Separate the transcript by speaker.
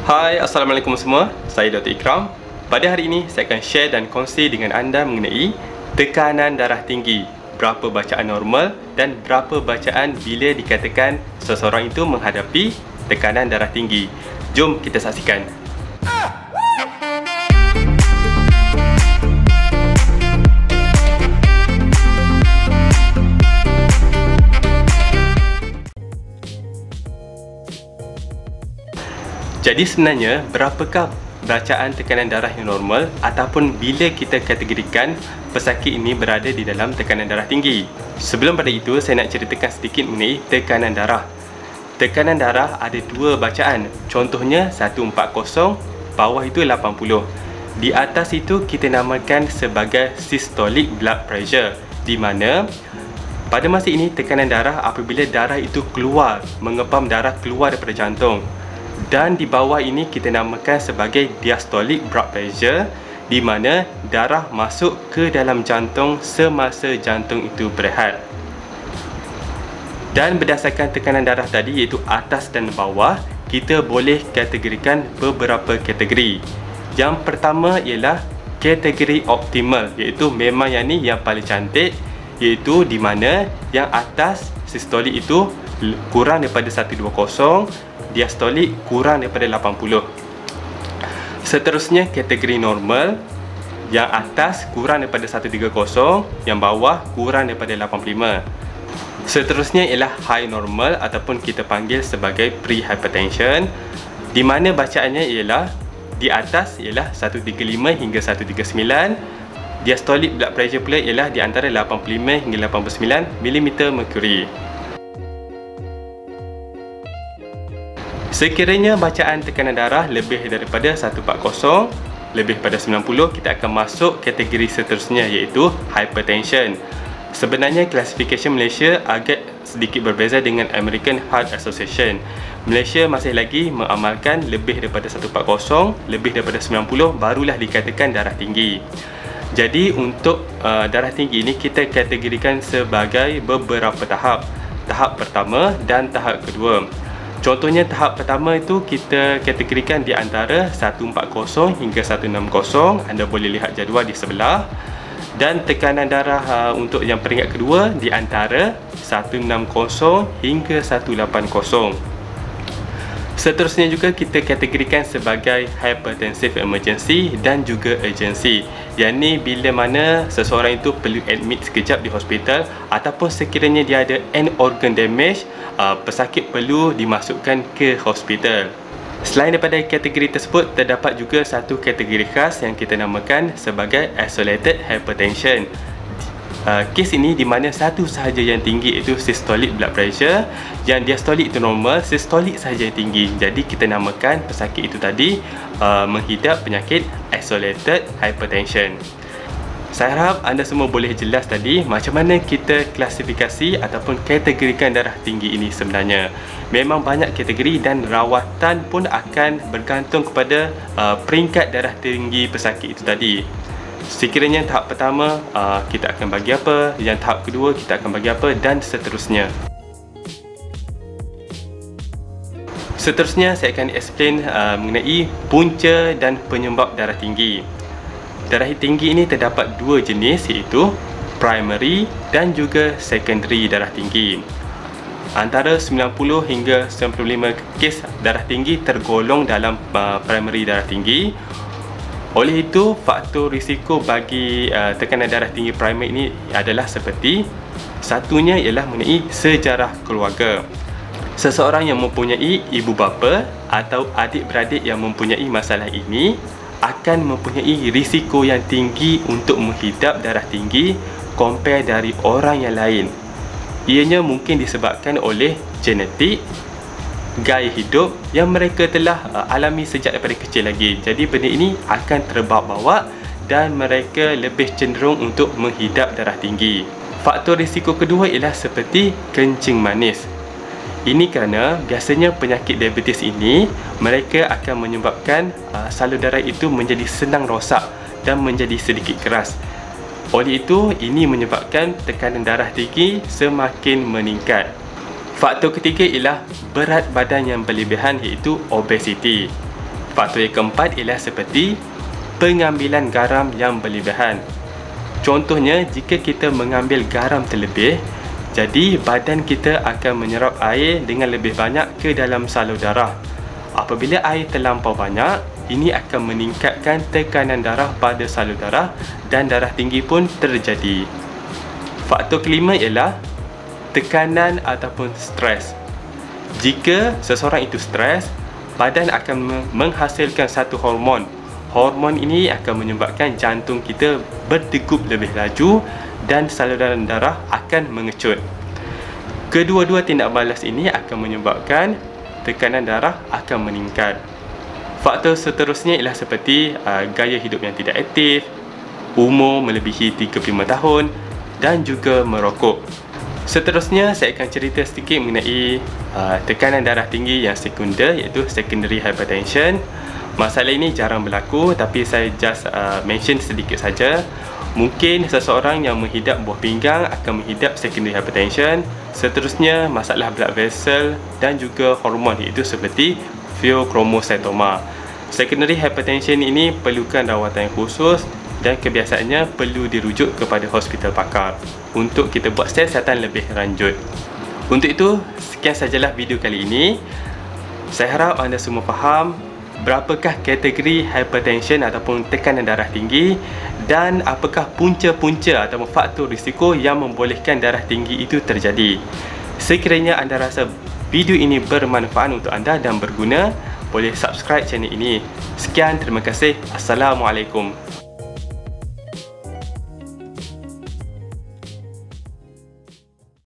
Speaker 1: Hai, Assalamualaikum semua. Saya Dr. Ikram. Pada hari ini, saya akan share dan kongsi dengan anda mengenai tekanan darah tinggi. Berapa bacaan normal dan berapa bacaan bila dikatakan seseorang itu menghadapi tekanan darah tinggi. Jom kita saksikan. Jadi sebenarnya, berapakah bacaan tekanan darah yang normal ataupun bila kita kategorikan pesakit ini berada di dalam tekanan darah tinggi? Sebelum pada itu, saya nak ceritakan sedikit mengenai tekanan darah. Tekanan darah ada dua bacaan. Contohnya 140, bawah itu 80. Di atas itu kita namakan sebagai systolic blood pressure, di mana pada masa ini tekanan darah apabila darah itu keluar, mengepam darah keluar daripada jantung. Dan di bawah ini kita namakan sebagai diastolic blood pressure, di mana darah masuk ke dalam jantung semasa jantung itu berehat. Dan berdasarkan tekanan darah tadi, iaitu atas dan bawah, kita boleh kategorikan beberapa kategori. Yang pertama ialah kategori optimal, iaitu memang yang ni yang paling cantik, iaitu di mana yang atas sistolik itu kurang daripada 120, diastolik kurang daripada 80. Seterusnya kategori normal, yang atas kurang daripada 130, yang bawah kurang daripada 85. Seterusnya ialah high normal ataupun kita panggil sebagai pre-hypertension, di mana bacaannya ialah di atas ialah 135 hingga 139. Diastolic blood pressure pula ialah di antara 85 hingga 89 mm mercury. Sekiranya bacaan tekanan darah lebih daripada 140, lebih pada 90, kita akan masuk kategori seterusnya, iaitu hypertension. Sebenarnya classification Malaysia agak sedikit berbeza dengan American Heart Association. Malaysia masih lagi mengamalkan lebih daripada 140, lebih daripada 90 barulah dikatakan darah tinggi. Jadi untuk darah tinggi ini kita kategorikan sebagai beberapa tahap. Tahap pertama dan tahap kedua. Contohnya tahap pertama itu kita kategorikan di antara 140 hingga 160. Anda boleh lihat jadual di sebelah. Dan tekanan darah untuk yang peringkat kedua di antara 160 hingga 180. Seterusnya juga kita kategorikan sebagai hypertensive emergency dan juga urgency. Yang ni bila mana seseorang itu perlu admit sekejap di hospital, ataupun sekiranya dia ada end organ damage, pesakit perlu dimasukkan ke hospital. Selain daripada kategori tersebut, terdapat juga satu kategori khas yang kita namakan sebagai isolated hypertension. Kes ini di mana satu sahaja yang tinggi iaitu systolic blood pressure, yang diastolik itu normal, systolic sahaja yang tinggi. Jadi kita namakan pesakit itu tadi menghidap penyakit isolated hypertension. Saya harap anda semua boleh jelas tadi macam mana kita klasifikasi ataupun kategorikan darah tinggi ini sebenarnya. Memang banyak kategori dan rawatan pun akan bergantung kepada peringkat darah tinggi pesakit itu tadi. Sekiranya tahap pertama kita akan bagi apa, yang tahap kedua kita akan bagi apa, dan seterusnya. Seterusnya saya akan explain mengenai punca dan penyebab darah tinggi. Darah tinggi ini terdapat dua jenis, iaitu primary dan juga secondary darah tinggi. Antara 90 hingga 95 kes darah tinggi tergolong dalam primary darah tinggi. Oleh itu, faktor risiko bagi tekanan darah tinggi primary ini adalah seperti, satunya ialah mengenai sejarah keluarga. Seseorang yang mempunyai ibu bapa atau adik-beradik yang mempunyai masalah ini akan mempunyai risiko yang tinggi untuk menghidap darah tinggi compare dari orang yang lain. Ianya mungkin disebabkan oleh genetik, gaya hidup yang mereka telah alami sejak daripada kecil lagi. Jadi benda ini akan terbawa-bawa dan mereka lebih cenderung untuk menghidap darah tinggi. Faktor risiko kedua ialah seperti kencing manis. Ini kerana biasanya penyakit diabetes ini mereka akan menyebabkan salur darah itu menjadi senang rosak dan menjadi sedikit keras. Oleh itu, ini menyebabkan tekanan darah tinggi semakin meningkat. Faktor ketiga ialah berat badan yang berlebihan, iaitu obesiti. Faktor yang keempat ialah seperti pengambilan garam yang berlebihan. Contohnya, jika kita mengambil garam terlebih, jadi badan kita akan menyerap air dengan lebih banyak ke dalam salur darah. Apabila air terlampau banyak, ini akan meningkatkan tekanan darah pada salur darah dan darah tinggi pun terjadi. Faktor kelima ialah tekanan ataupun stres. Jika seseorang itu stres, badan akan menghasilkan satu hormon. Hormon ini akan menyebabkan jantung kita berdegup lebih laju dan saluran darah akan mengecut. Kedua-dua tindak balas ini akan menyebabkan tekanan darah akan meningkat. Faktor seterusnya ialah seperti gaya hidup yang tidak aktif, umur melebihi 35 tahun dan juga merokok. Seterusnya, saya akan cerita sedikit mengenai tekanan darah tinggi yang sekunder, iaitu secondary hypertension. Masalah ini jarang berlaku, tapi saya just mention sedikit saja. Mungkin seseorang yang menghidap buah pinggang akan menghidap secondary hypertension. Seterusnya, masalah blood vessel dan juga hormon, iaitu seperti pheochromocytoma. Secondary hypertension ini perlukan rawatan yang khusus dan kebiasaannya perlu dirujuk kepada hospital pakar untuk kita buat siasatan lebih lanjut. Untuk itu, sekian sajalah video kali ini. Saya harap anda semua faham berapakah kategori hypertension ataupun tekanan darah tinggi dan apakah punca-punca ataupun faktor risiko yang membolehkan darah tinggi itu terjadi. Sekiranya anda rasa video ini bermanfaat untuk anda dan berguna, boleh subscribe channel ini. Sekian, terima kasih. Assalamualaikum.